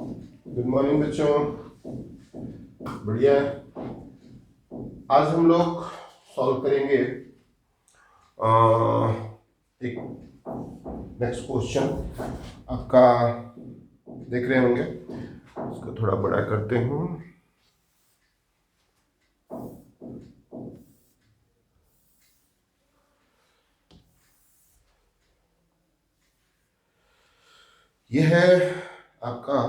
Good morning बच्चों। बढ़िया है। आज हम लोग सॉल्व करेंगे एक नेक्स्ट क्वेश्चन आपका। देख रहे होंगे, इसको थोड़ा बड़ा करते हूँ। यह है आपका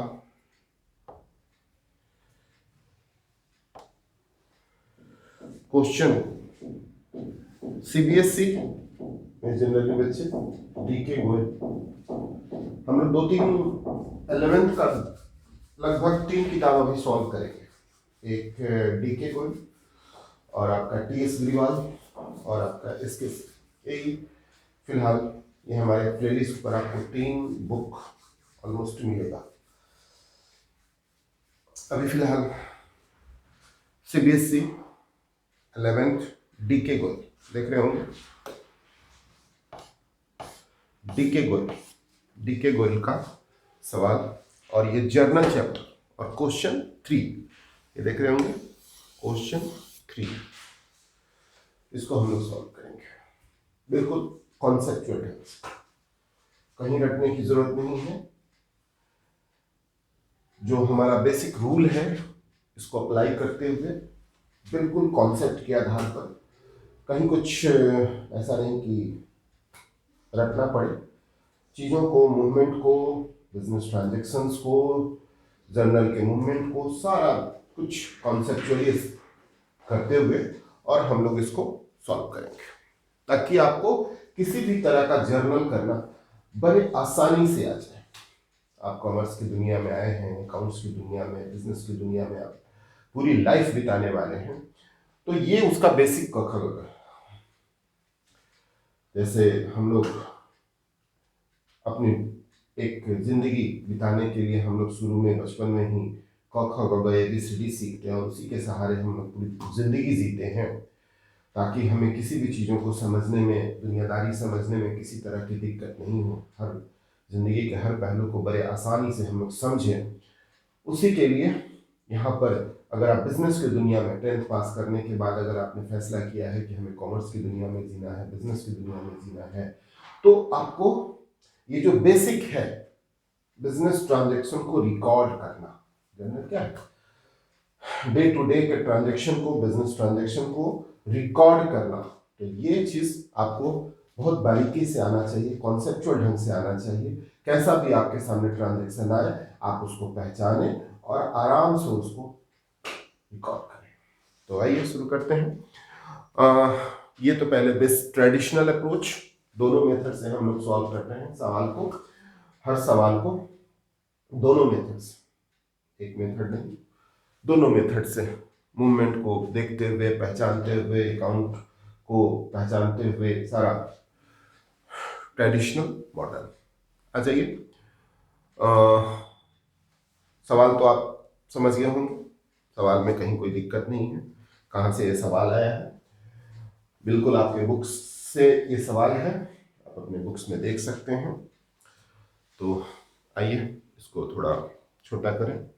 क्वेश्चन सीबीएसई में जनरली बच्चे डीके गोयल। हम लोग 11th का लगभग 3 किताब अभी सॉल्व करेंगे। एक डीके गोयल और आपका टीएस ग्रीवाल और आपका इसके यही फिलहाल ये हमारे प्लेलिस्ट पर आपको 3 बुक ऑलमोस्ट मिलेगा। अभी फिलहाल सीबीएसई 11th डीके गोयल देख रहे होंगे। डीके गोयल का सवाल और ये जर्नल चैप्टर और क्वेश्चन 3 ये देख रहे होंगे। क्वेश्चन 3 इसको हम लोग सॉल्व करेंगे। बिल्कुल कॉन्सेप्चुअल है, कहीं रटने की जरूरत नहीं है। जो हमारा बेसिक रूल है इसको अप्लाई करते हुए बिल्कुल कॉन्सेप्ट के आधार पर, कहीं कुछ ऐसा नहीं कि रटना पड़े। चीज़ों को, मूवमेंट को, बिजनेस ट्रांजैक्शंस को, जर्नल के मूवमेंट को, सारा कुछ कॉन्सेप्चुअली करते हुए और हम लोग इसको सॉल्व करेंगे ताकि आपको किसी भी तरह का जर्नल करना बड़े आसानी से आ जाए। आप कॉमर्स की दुनिया में आए हैं, अकाउंट्स की दुनिया में, बिजनेस की दुनिया में आप पूरी लाइफ बिताने वाले हैं, तो ये उसका बेसिक कखर। जैसे हम लोग अपनी एक जिंदगी बिताने के लिए हम लोग शुरू में बचपन में ही क ख ग घ ABCD सीखते हैं और उसी के सहारे हम लोग पूरी जिंदगी जीते हैं ताकि हमें किसी भी चीज़ों को समझने में, दुनियादारी समझने में किसी तरह की दिक्कत नहीं हो। हर जिंदगी के हर पहलू को बड़े आसानी से हम लोग समझें। उसी के लिए यहाँ पर अगर आप बिजनेस की दुनिया में 10th पास करने के बाद अगर आपने फैसला किया है कि हमें कॉमर्स की दुनिया में जीना है, बिजनेस की दुनिया में जीना है, तो आपको ये जो बेसिक है बिजनेस ट्रांजैक्शन को रिकॉर्ड करना, जानना क्या है, डे टू डे के ट्रांजैक्शन को, बिजनेस ट्रांजैक्शन को रिकॉर्ड करना। तो ये चीज आपको बहुत बारीकी से आना चाहिए, कॉन्सेप्चुअल ढंग से आना चाहिए। कैसा भी आपके सामने ट्रांजैक्शन आए आप उसको पहचाने और आराम से उसको रिकॉर्ड करें। तो आइए शुरू करते हैं। ये तो पहले बेस्ट ट्रेडिशनल अप्रोच, दोनों मेथड से हम लोग सॉल्व करते हैं सवाल को। हर सवाल को दोनों मेथड से, एक मेथड नहीं, दोनों मेथड से मूवमेंट को देखते हुए, पहचानते हुए, अकाउंट को पहचानते हुए, सारा ट्रेडिशनल मॉडल। आ जाइए, सवाल तो आप समझ गए होंगे, सवाल में कहीं कोई दिक्कत नहीं है। कहाँ से ये सवाल आया है, बिल्कुल आपके बुक्स से ये सवाल है, आप अपने बुक्स में देख सकते हैं। तो आइए इसको थोड़ा छोटा करें।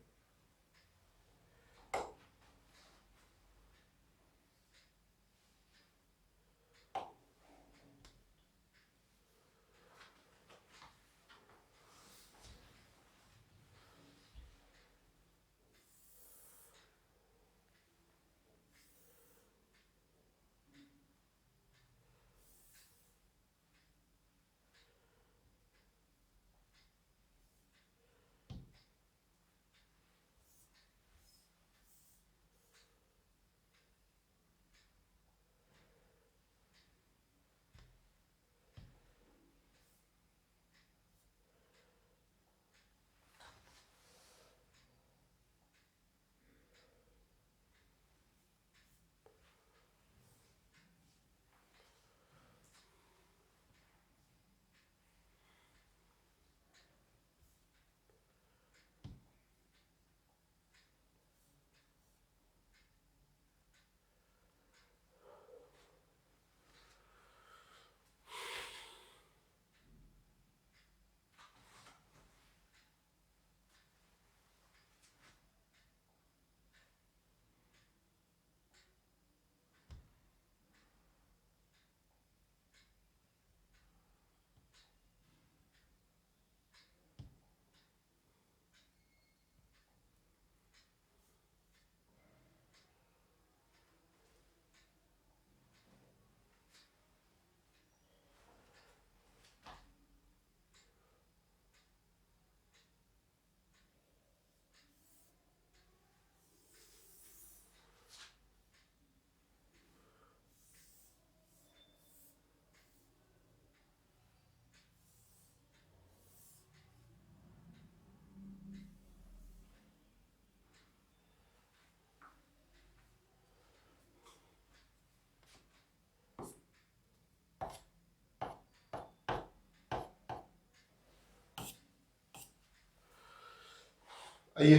आइए,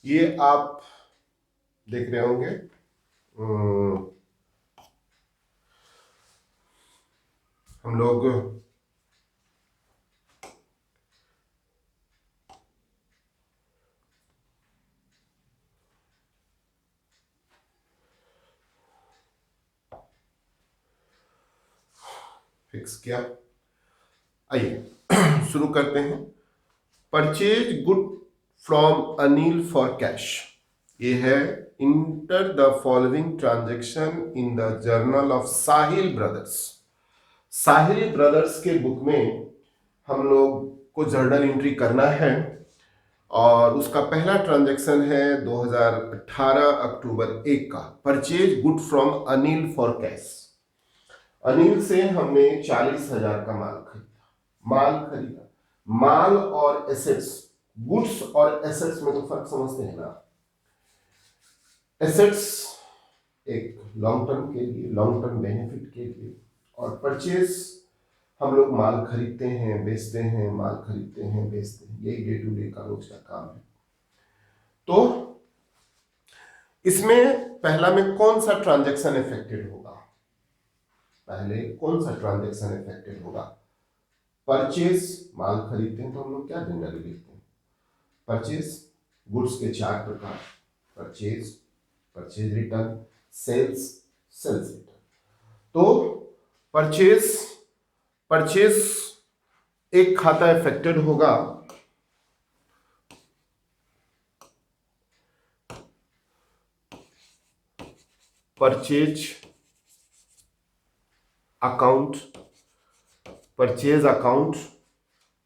ये आप देख रहे होंगे हम लोग फिक्स किया। आइए शुरू करते हैं। Purchase good from Anil for cash. ये है enter the following transaction in the journal of Sahil brothers. Sahil brothers के बुक में हम लोग को जर्नल एंट्री करना है और उसका पहला ट्रांजैक्शन है 2018 अक्टूबर 1 का। Purchase good from Anil for cash. Anil से हमने 40,000 का माल खरीदा। माल और एसेट्स, गुड्स और एसेट्स में तो फर्क समझते हैं ना। एसेट्स एक लॉन्ग टर्म के लिए, लॉन्ग टर्म बेनिफिट के लिए, और परचेज हम लोग माल खरीदते हैं बेचते हैं, माल खरीदते हैं बेचते हैं, यही डे टू डे का रोज का काम है। तो इसमें पहला में कौन सा ट्रांजैक्शन इफेक्टेड होगा? पहले कौन सा ट्रांजैक्शन इफेक्टेड होगा? परचेज, माल खरीदते हैं तो हम लोग क्या जनरली लिखते हैं? परचेज, गुड्स के 4 प्रकार, purchase, purchase return, sales, sales return. तो परचेज एक खाता इफेक्टेड होगा, परचेज अकाउंट, परचेज अकाउंट,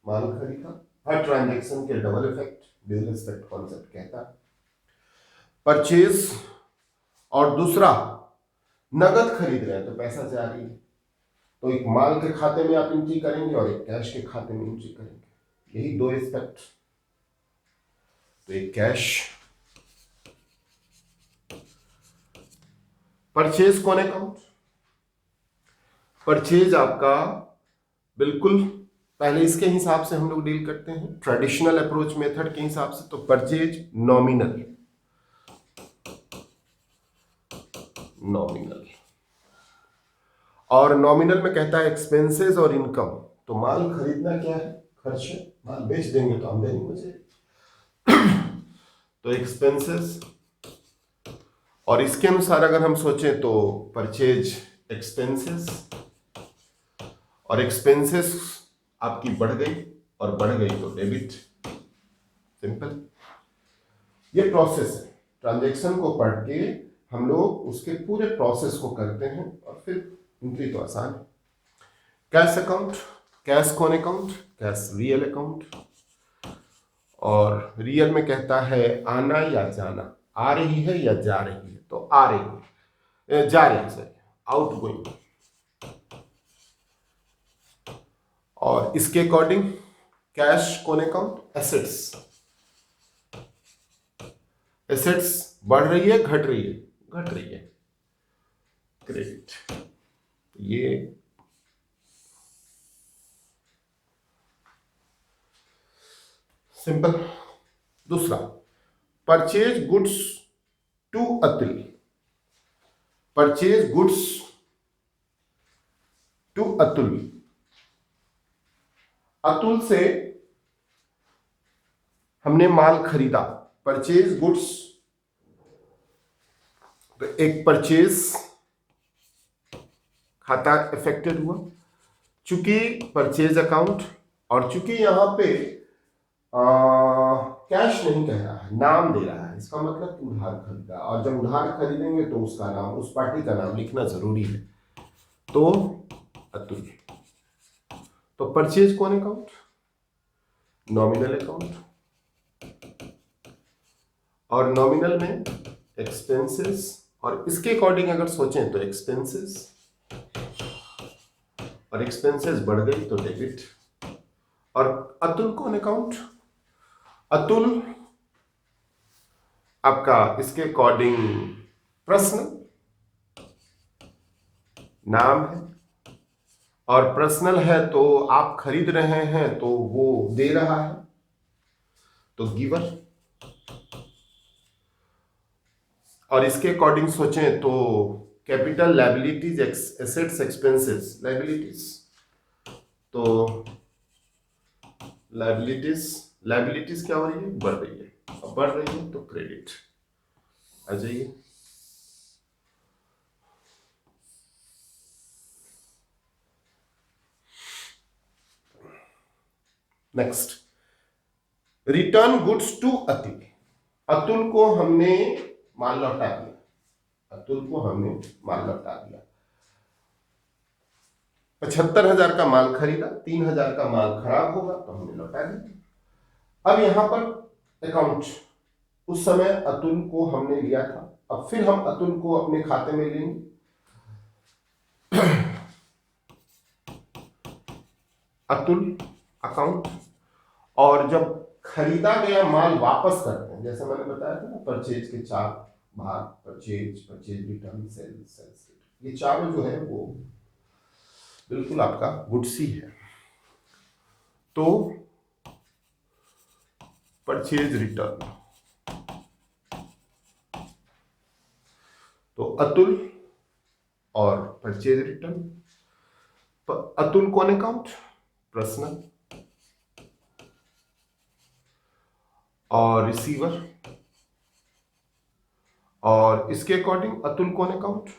माल खरीदा। हर ट्रांजैक्शन के double effect business effect concept कहता है। परचेज और दूसरा नगद खरीद रहे हैं तो पैसा जारी है, तो एक माल के खाते में आप एंट्री करेंगे और एक कैश के खाते में एंट्री करेंगे, यही 2 एस्पेक्ट। तो एक कैश, परचेज कौन अकाउंट? परचेज आपका बिल्कुल पहले इसके हिसाब से हम लोग डील करते हैं, ट्रेडिशनल अप्रोच मेथड के हिसाब से। तो परचेज नॉमिनल, और नॉमिनल में कहता है एक्सपेंसेस और इनकम। तो माल खरीदना क्या है? खर्च है, माल बेच देंगे तो आमदनी मुझे। तो एक्सपेंसेस, और इसके अनुसार अगर हम सोचें तो परचेज एक्सपेंसेस, और एक्सपेंसेस आपकी बढ़ गई और बढ़ गई तो डेबिट। सिंपल, ये प्रोसेस है। ट्रांजैक्शन को पढ़ के हम लोग उसके पूरे प्रोसेस को करते हैं और फिर एंट्री तो आसान है। कैश अकाउंट, कैश कौन अकाउंट? कैश रियल अकाउंट, और रियल में कहता है आना या जाना, आ रही है या जा रही है, तो आ रही है, जा रही है सर, आउट गोइंग। और इसके अकॉर्डिंग कैश कौन अकाउंट? एसेट्स, एसेट्स बढ़ रही है घट रही है? घट रही है, क्रेडिट। ये सिंपल। दूसरा, purchase goods to Atul, purchase goods to Atul. Atul से हमने माल खरीदा, परचेज गुड्स, तो एक परचेज खाता इफेक्टेड हुआ, चूंकि परचेज अकाउंट, और चूंकि यहां पे कैश नहीं कह रहा है, नाम दे रहा है, इसका मतलब कि उधार खरीदा, और जब उधार खरीदेंगे तो उसका नाम, उस पार्टी का नाम लिखना जरूरी है। तो अतुल। तो परचेज कौन अकाउंट? नॉमिनल अकाउंट, और नॉमिनल में एक्सपेंसेस, और इसके अकॉर्डिंग अगर सोचें तो एक्सपेंसेस, और एक्सपेंसेस बढ़ गई तो डेबिट। और अतुल कौन अकाउंट? अतुल आपका इसके अकॉर्डिंग प्रश्न, नाम है, और पर्सनल है तो आप खरीद रहे हैं तो वो दे रहा है, तो गिवर। और इसके अकॉर्डिंग सोचें तो capital, liabilities, assets, expenses, liabilities, तो लायबिलिटीज, लायबिलिटीज क्या हो रही है, बढ़ रही है, अब बढ़ रही है तो क्रेडिट आ जाइए। Next, return goods to Atul. Atul को हमने माल लौटा दिया, अतुल को हमने माल लौटा दिया। 75,000 का माल खरीदा, 3,000 का माल खराब होगा तो हमने लौटा दिया। अब यहां पर अकाउंट, उस समय अतुल को हमने लिया था, अब फिर हम अतुल को अपने खाते में लेंगे। अतुल अकाउंट, और जब खरीदा गया माल वापस करते हैं, जैसे मैंने बताया था ना, परचेज के 4 भाग, purchase, purchase return, sale, sales, ये चारों जो है वो बिल्कुल आपका गुड्स ही है। तो परचेज रिटर्न, तो अतुल और परचेज रिटर्न। अतुल कौन अकाउंट, पर्सनल, और रिसीवर, और इसके अकॉर्डिंग अतुल कौन अकाउंट,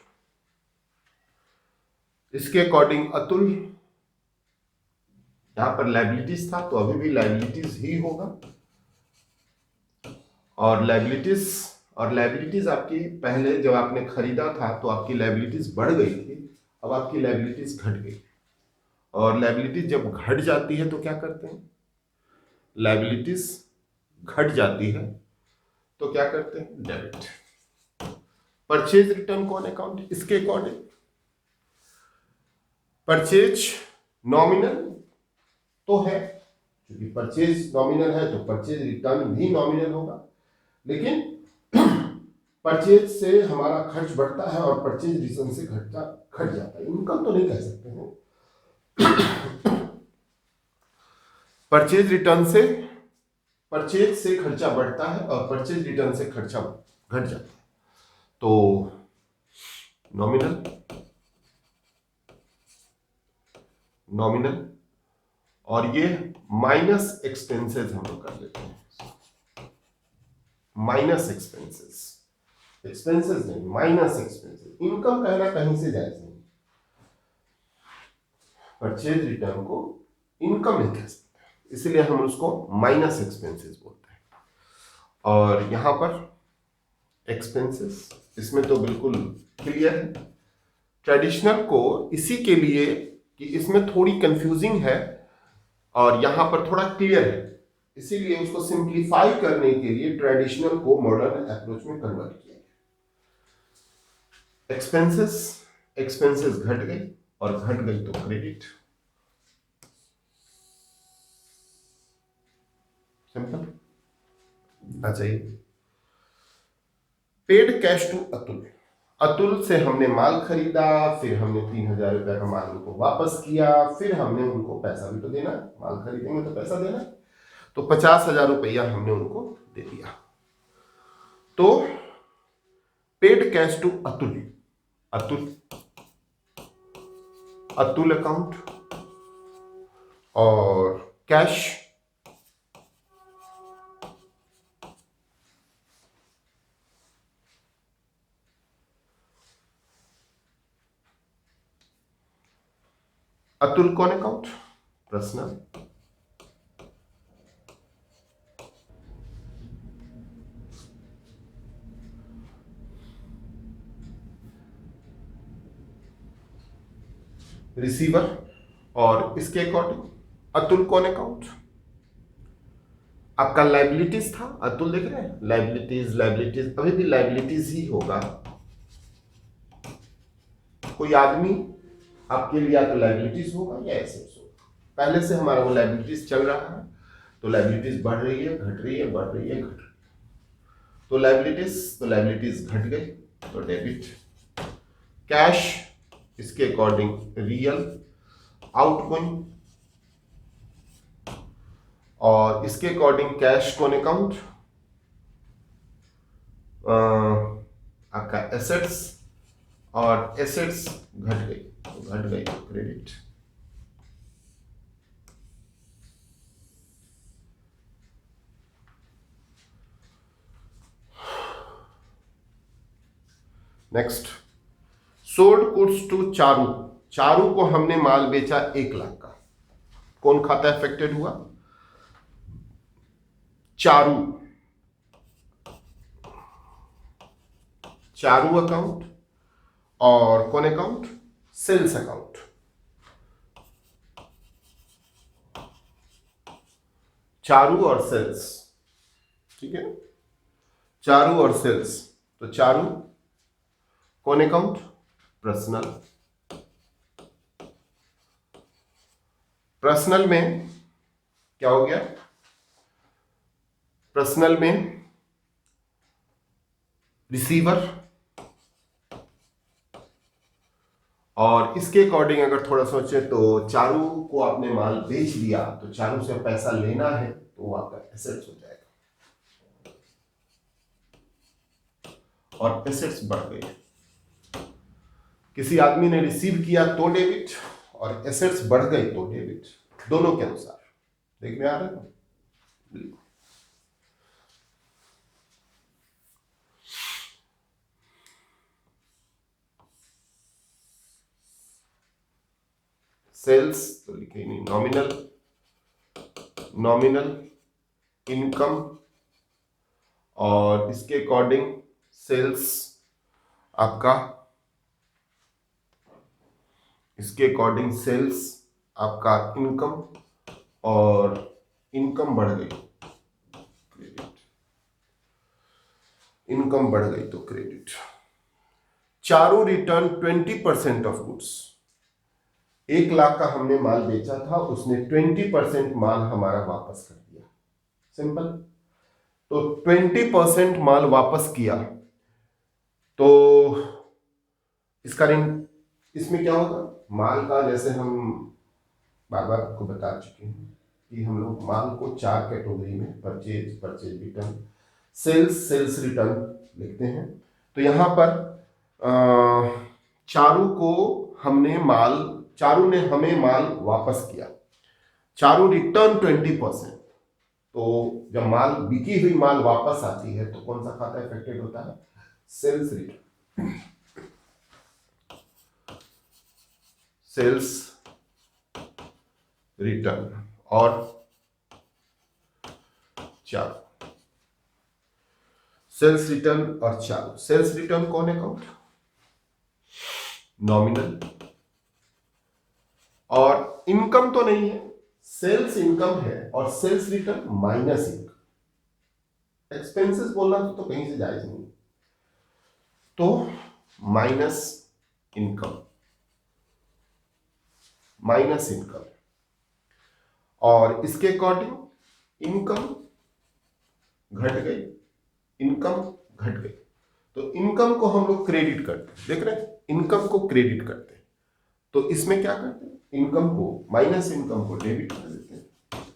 इसके अकॉर्डिंग अतुल, यहां पर लायबिलिटीज था तो अभी भी लायबिलिटीज ही होगा, और लायबिलिटीज आपकी पहले जब आपने खरीदा था तो आपकी लायबिलिटीज बढ़ गई थी, अब आपकी लायबिलिटीज घट गई। और लायबिलिटीज जब घट जाती है तो क्या करते हैं, लायबिलिटीज घट जाती है तो क्या करते हैं, डेबिट। परचेज रिटर्न कौन अकाउंट, इसके अकॉर्डिंग परचेज नॉमिनल तो है, क्योंकि परचेज नॉमिनल है तो परचेज रिटर्न भी नॉमिनल होगा, लेकिन परचेज से हमारा खर्च बढ़ता है और परचेज रिटर्न से घट जाता है, इनकम तो नहीं कह सकते हैं। परचेज रिटर्न से, परचेज से खर्चा बढ़ता है और परचेज रिटर्न से खर्चा घट जाता है, तो नॉमिनल, नॉमिनल, और ये माइनस एक्सपेंसेस हम लोग कर लेते हैं, माइनस एक्सपेंसेस, एक्सपेंसेस नहीं, माइनस एक्सपेंसेस। इनकम कहना कहीं से जायज नहीं, परचेज रिटर्न को इनकम नहीं कह सकते, इसलिए हम उसको माइनस एक्सपेंसेस बोलते हैं। और यहां पर एक्सपेंसेस, इसमें तो बिल्कुल क्लियर है। ट्रेडिशनल को इसी के लिए कि इसमें थोड़ी कंफ्यूजिंग है और यहां पर थोड़ा क्लियर है, इसीलिए उसको सिंप्लीफाई करने के लिए ट्रेडिशनल को मॉडर्न अप्रोच में कन्वर्ट किया गया। एक्सपेंसेस, एक्सपेंसेस घट गई और घट गई तो क्रेडिट, सिंपल। अच्छा, paid cash to Atul, Atul से हमने माल खरीदा, फिर हमने 3,000 रुपए का माल उनको वापस किया, फिर हमने उनको पैसा भी तो देना, माल खरीदेंगे तो पैसा देना, तो 50,000 रुपया हमने उनको दे दिया। तो paid cash to Atul, Atul, Atul account, और कैश, अतुल कौन अकाउंट, पर्सनल, रिसीवर, और इसके अकॉर्डिंग अतुल कौन अकाउंट, आपका लाइबिलिटीज था, अतुल देख रहे हैं, लाइबिलिटीज, लाइबिलिटीज, अभी भी लाइबिलिटीज ही होगा। कोई आदमी आपके लिए या तो लाइबिलिटीज होगा या एसेट्स होगा, पहले से हमारा वो लाइबिलिटीज चल रहा है, तो लाइबिलिटीज बढ़ रही है, घट रही है, बढ़ रही है, घट रही है, तो लाइबिलिटीज घट गई तो डेबिट। कैश, इसके अकॉर्डिंग रियल, आउटगोइंग, और इसके अकॉर्डिंग कैश कौन अकाउंट, आपका एसेट्स, और एसेट्स घट गई तो घट गई तो credit. Next, sold goods to Charu. Charu को हमने माल बेचा 1 लाख का। कौन खाता अफेक्टेड हुआ? चारू। चारू अकाउंट और कौन अकाउंट? Sales account. चारू और सेल्स, ठीक है, चारू और सेल्स। तो चारू कौन अकाउंट? पर्सनल। पर्सनल में क्या हो गया? पर्सनल में रिसीवर, और इसके अकॉर्डिंग अगर थोड़ा सोचे तो चारू को आपने माल बेच दिया तो चारू से पैसा लेना है तो वो आपका एसेट्स हो जाएगा, और एसेट्स बढ़ गए। किसी आदमी ने रिसीव किया तो डेबिट, और एसेट्स बढ़ गई तो डेबिट, दोनों के अनुसार। देख में आ रहा है ना? सेल्स तो लिखे नहीं, नॉमिनल, नॉमिनल इनकम, और इसके अकॉर्डिंग सेल्स आपका, इसके अकॉर्डिंग सेल्स आपका इनकम, और इनकम बढ़ गई क्रेडिट, इनकम बढ़ गई तो credit. Charu return 20% of goods. 1 lakh का हमने माल बेचा था, उसने 20% माल हमारा वापस कर दिया। सिंपल। तो 20% माल वापस किया तो इसका इसमें क्या होगा? माल का, जैसे हम बार बार आपको बता चुके हैं कि हम लोग माल को 4 कैटेगरी में, purchase, purchase return, sales, sales return लिखते हैं। तो यहां पर चारू को हमने माल, चारू ने हमें माल वापस किया, चारू रिटर्न 20%। तो जब माल, बिकी हुई माल वापस आती है तो कौन सा खाता इफेक्टेड होता है? Sales return. सेल्स रिटर्न और चारू, सेल्स रिटर्न और चारू। सेल्स रिटर्न कौन अकाउंट? नॉमिनल, और इनकम तो नहीं है, सेल्स इनकम है, और sales return minus income. Expenses बोलना तो कहीं से जायज नहीं, तो माइनस इनकम, माइनस इनकम, और इसके अकॉर्डिंग इनकम घट गई, इनकम घट गई। तो इनकम को हम लोग क्रेडिट करते हैं, देख रहे हैं, इनकम को क्रेडिट करते हैं। तो इसमें क्या करते हैं? इनकम को, माइनस इनकम को डेबिट कर देते हैं।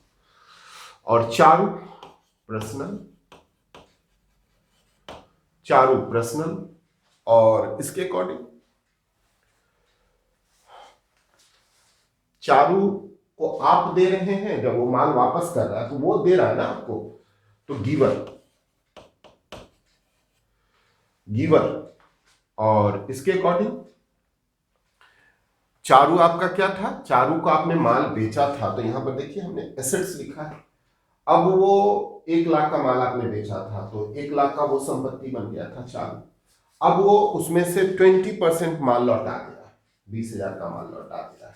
और चारू पर्सनल, चारू पर्सनल, और इसके अकॉर्डिंग चारू को आप दे रहे हैं, जब वो माल वापस कर रहा है तो वो दे रहा है ना आपको, तो गिवर, गिवर। और इसके अकॉर्डिंग चारू आपका क्या था? चारू को आपने माल बेचा था, तो यहां पर देखिए हमने एसेट्स लिखा है। अब वो 1 लाख का माल आपने बेचा था, तो 1 लाख का वो संपत्ति बन गया था चारू। अब वो उसमें से 20% माल लौटा दिया, 20,000 का माल लौटा दिया है,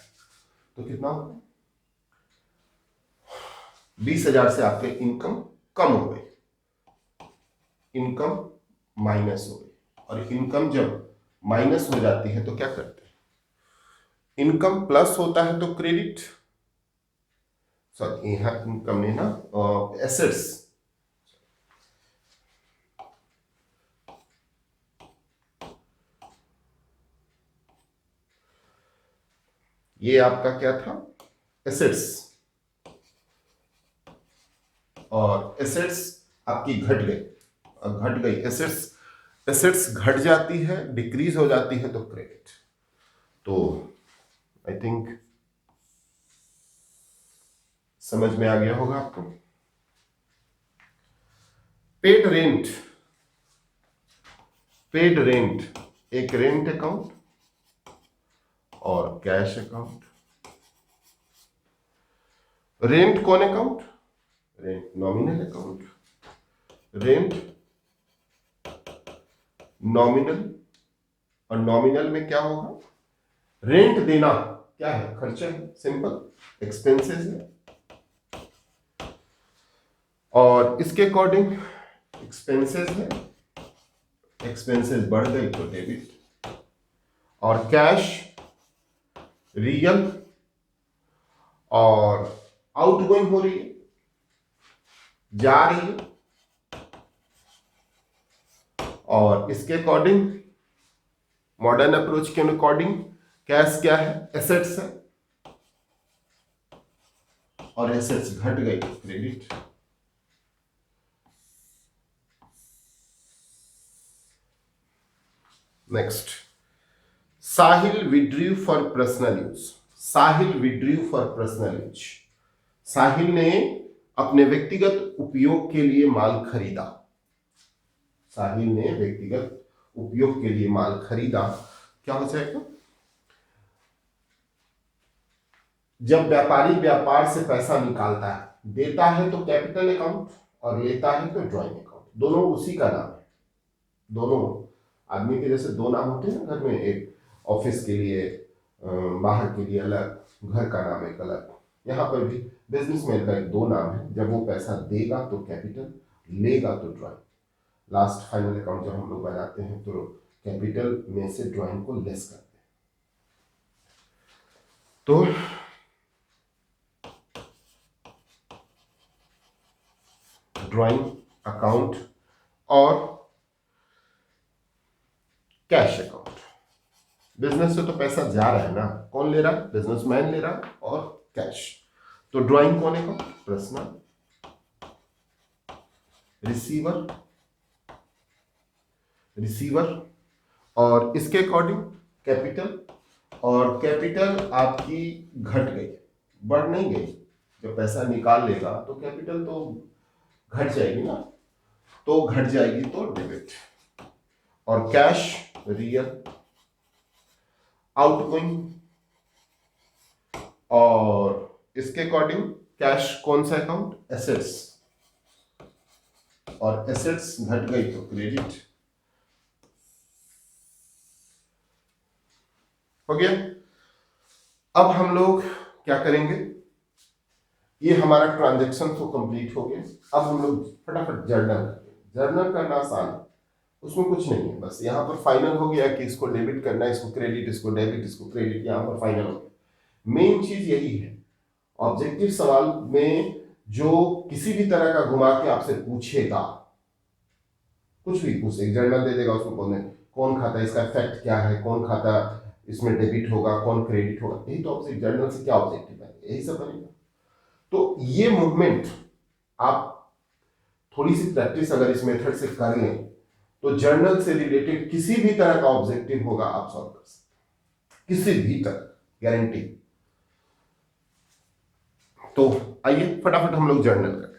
तो कितना होगा? 20,000 से आपके इनकम कम हो गई, इनकम माइनस हो गई। और इनकम जब माइनस हो जाती है तो क्या करते हैं? इनकम प्लस होता है तो क्रेडिट, सॉरी यहां इनकम नहीं ना, एसेट्स, ये आपका क्या था? एसेट्स, और एसेट्स आपकी घट गई, घट गई एसेट्स, एसेट्स घट जाती है, डिक्रीज हो जाती है तो क्रेडिट। तो आई थिंक समझ में आ गया होगा आपको। पेड रेंट, पेड रेंट एक रेंट अकाउंट और कैश अकाउंट। रेंट कौन account? Rent nominal account. Rent nominal, और नॉमिनल में क्या होगा? रेंट देना क्या है? खर्चा है, सिंपल एक्सपेंसेस है। और इसके अकॉर्डिंग एक्सपेंसेस है, एक्सपेंसेस बढ़ गई तो डेबिट। और कैश रियल और आउटगोइंग हो रही है, जा रही है, और इसके अकॉर्डिंग मॉडर्न अप्रोच के अकॉर्डिंग कैश क्या है? एसेट्स है, और एसेट्स घट गई तो credit. Next, Sahil withdrew for personal use. Sahil withdrew for personal use. Sahil ने अपने व्यक्तिगत उपयोग के लिए माल खरीदा। साहिल ने व्यक्तिगत उपयोग के लिए माल खरीदा। क्या हो जाएगा? जब व्यापारी व्यापार से पैसा निकालता है, देता है तो कैपिटल अकाउंट और लेता है तो ड्रॉइंग अकाउंट, दोनों उसी का नाम है। दोनों आदमी के जैसे दो नाम होते हैं घर में, एक ऑफिस के लिए बाहर के लिए अलग, घर का नाम एक अलग। यहाँ पर भी बिजनेसमैन का एक दो नाम है। जब वो पैसा देगा तो कैपिटल, लेगा तो ड्रॉइंग। लास्ट फाइनल अकाउंट जब हम लोग बनाते हैं तो कैपिटल में से ड्रॉइंग को लेस करते हैं। तो ड्रॉइंग अकाउंट और कैश अकाउंट। बिजनेस से तो पैसा जा रहा है ना, कौन ले रहा है? बिजनेसमैन ले रहा है, और कैश। तो ड्रॉइंग कौन है? पर्सनल, रिसीवर, रिसीवर, और इसके अकॉर्डिंग कैपिटल। और कैपिटल आपकी घट गई, बढ़ नहीं गई। जब पैसा निकाल लेगा तो कैपिटल तो घट जाएगी ना, तो घट जाएगी तो डेबिट। और कैश रियल, आउटगोइंग, और इसके अकॉर्डिंग कैश कौन सा अकाउंट? एसेट्स, और एसेट्स घट गई तो क्रेडिट। हो गया। अब हम लोग क्या करेंगे? ये हमारा ट्रांजैक्शन तो कंप्लीट हो गया। अब हम लोग फटाफट जर्नल करेंगे। जर्नल करना आसान है, उसमें कुछ नहीं है। बस यहाँ पर फाइनल हो गया कि इसको डेबिट करना है, इसको क्रेडिट, इसको डेबिट, इसको क्रेडिट, यहाँ पर फाइनल हो गया। मेन चीज यही है। ऑब्जेक्टिव सवाल में जो किसी भी तरह का घुमा के आपसे पूछेगा, कुछ भी पूछ, एक जर्नल दे देगा, उसमें बोलने कौन खाता, इसका इफेक्ट क्या है, कौन खाता इसमें डेबिट होगा, कौन क्रेडिट होगा, यही तो ऑब्जेक्ट, जर्नल से क्या ऑब्जेक्टिव बनेगा? यही सब बनेगा। तो ये मूवमेंट आप थोड़ी सी प्रैक्टिस अगर इस मेथड से कर लें तो जर्नल से रिलेटेड किसी भी तरह का ऑब्जेक्टिव होगा आप सॉल्व कर सकते, किसी भी तरह, गारंटी। तो आइए फटाफट हम लोग जर्नल करें।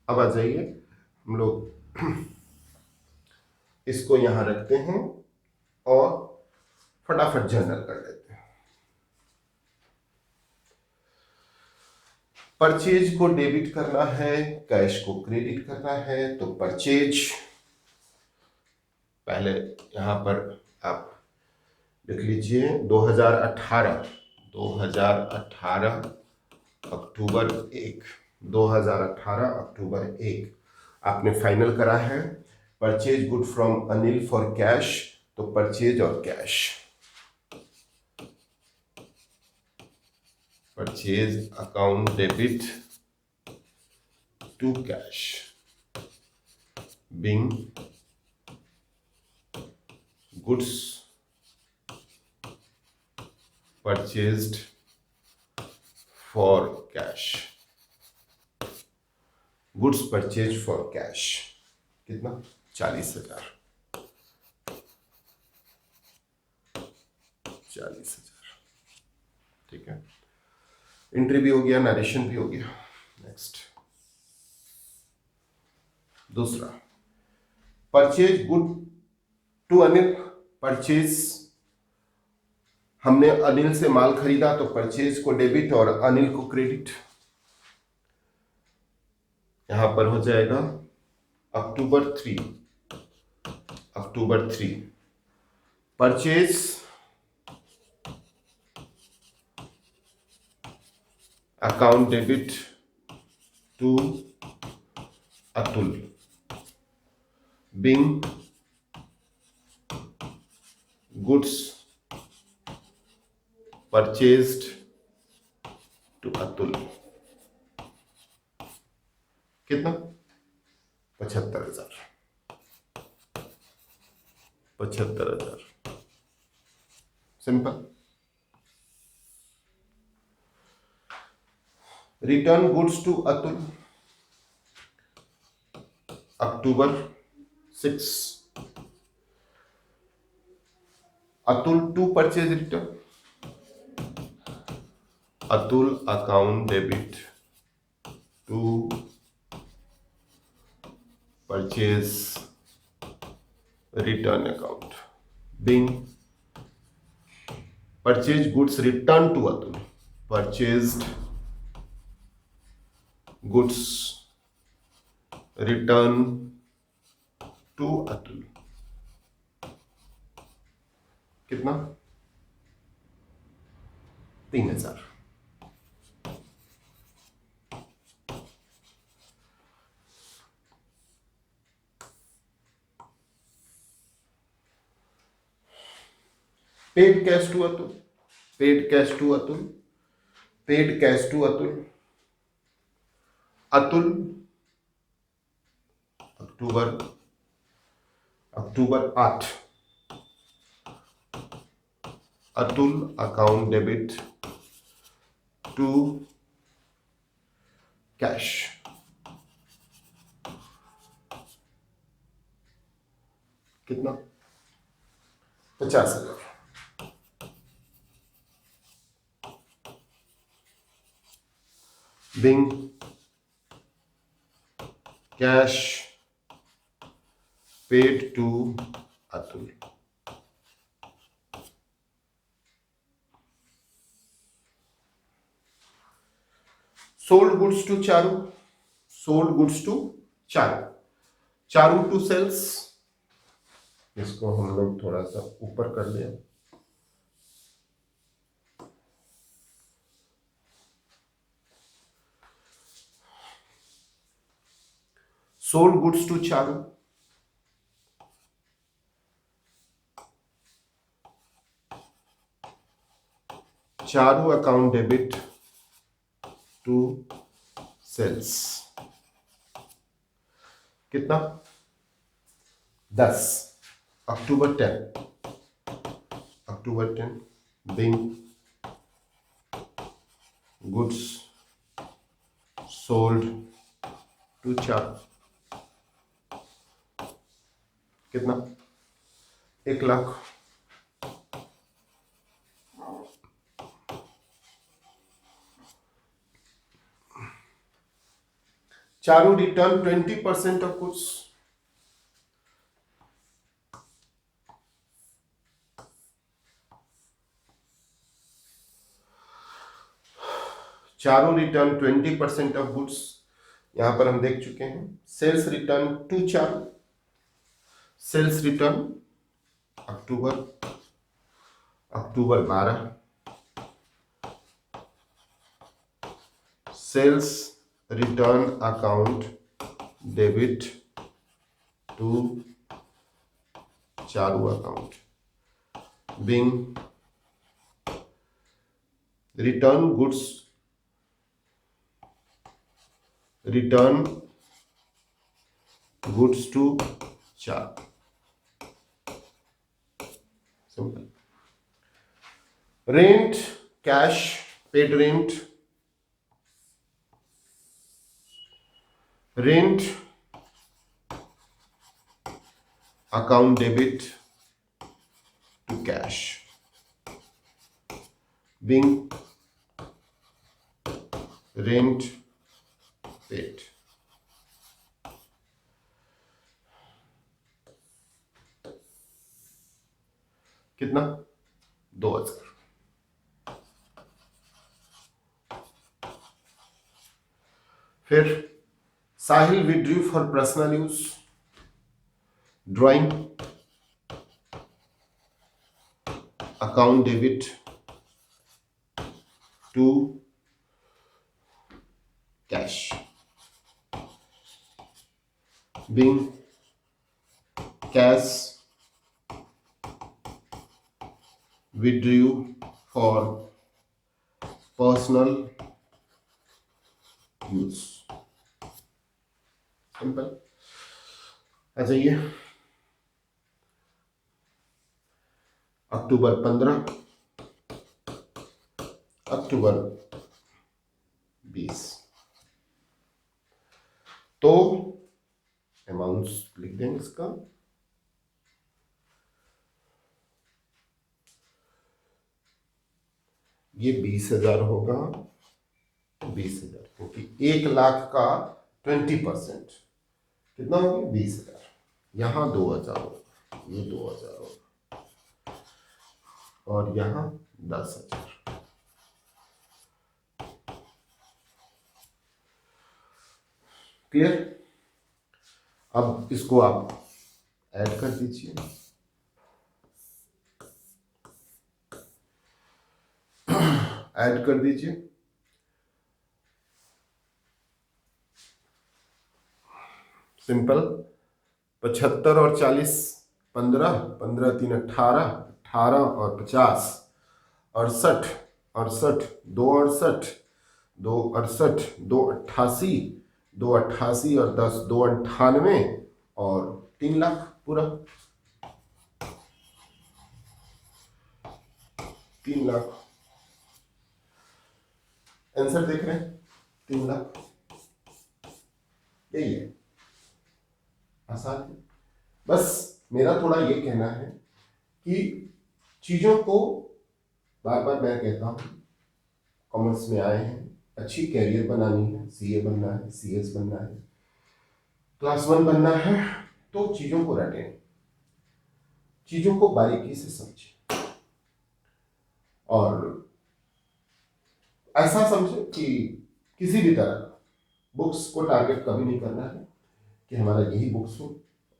अब आ जाइए, हम लोग इसको यहां रखते हैं और फटाफट जर्नल कर लेते हैं। परचेज को डेबिट करना है, कैश को क्रेडिट करना है। तो परचेज पहले यहां पर आप लिख लीजिए 2018 अक्टूबर 1, 2018 अक्टूबर 1 आपने फाइनल करा है। Purchase good from Anil for cash, तो परचेज और cash. Purchase account debit to cash being goods purchased for cash, goods purchase for cash. कितना? 40,000। 40,000, ठीक है। एंट्री भी हो गया, नरेशन भी हो गया। नेक्स्ट दूसरा, purchase good to Anil. Purchase, हमने अनिल से माल खरीदा तो परचेज को डेबिट और अनिल को क्रेडिट। यहां पर हो जाएगा October 3 purchase account debit to Atul being goods purchased to Atul. कितना? 75,000। 75,000, simple. Return goods to Atul October 6। Atul to purchase return, Atul account debit to purchase return account being purchase goods return to Atul, purchased goods return to Atul. कितना? 3,000। Paid cash to Atul, paid cash to Atul, paid cash to Atul. Atul October 8, Atul account debit to cash. कितना? 50,000। being cash paid to Atul. Sold goods to Charu, sold goods to Charu, Charu to sales. इसको हम लोग थोड़ा सा ऊपर कर लें। Sold goods to Charu, Charu account debit to sales. कितना? 10। October 10 being goods sold to Charu. कितना? 1,00,000। Charu return 20% of goods. Charu return 20% of goods. यहां पर हम देख चुके हैं। Sales return to Charu, sales return October 12, sales return account debit to Charu account being return goods return goods to चार. Simple. Rent, cash, paid rent. Rent account debit to cash, being rent paid. कितना? 2000. फिर Sahil withdrew for personal use, drawing, account debit to cash, being cash withdrew for personal use. Simple. आ जाइए. October 15, अक्टूबर 20. तो amounts लिख देंगे इसका. ये 20,000 होगा. 20,000 क्योंकि 1,00,000 का 20% कितना होगा? 20,000. यहाँ 2,000 होगा, ये 2,000 होगा, और यहाँ 10,000. क्लियर? अब इसको आप ऐड कर दीजिए. ऐड कर दीजिए. सिंपल. 75 और 40 15, 15 3 18, 18 और 50 68, 68 2 68, 2 68, 2 88, 2 88 और 10 2 98 और 3,00,000 पूरा. 3,00,000 आंसर देख रहे हैं. 3,00,000 यही है. आसान है. बस मेरा थोड़ा ये कहना है कि चीजों को बार बार मैं कहता हूं, कॉमर्स में आए हैं, अच्छी कैरियर बनानी है, सीए बनना है, सीएस बनना है, क्लास 1 बनना है, तो चीजों को रटें, चीजों को बारीकी से समझें, और ऐसा समझें कि किसी भी तरह बुक्स को टारगेट कभी नहीं करना है कि हमारा यही बुक्स हो.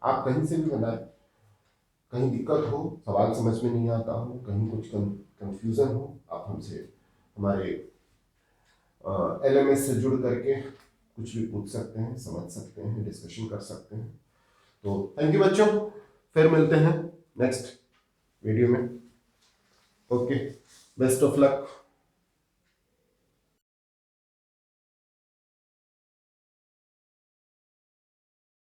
आप कहीं से भी बनाए, कहीं दिक्कत हो, सवाल समझ में नहीं आता हो, कहीं कुछ कंफ्यूजन हो, आप हमसे हमारे LMS से जुड़ करके कुछ भी पूछ सकते हैं, समझ सकते हैं, डिस्कशन कर सकते हैं. तो थैंक यू बच्चों. फिर मिलते हैं नेक्स्ट वीडियो में. Okay, best of luck.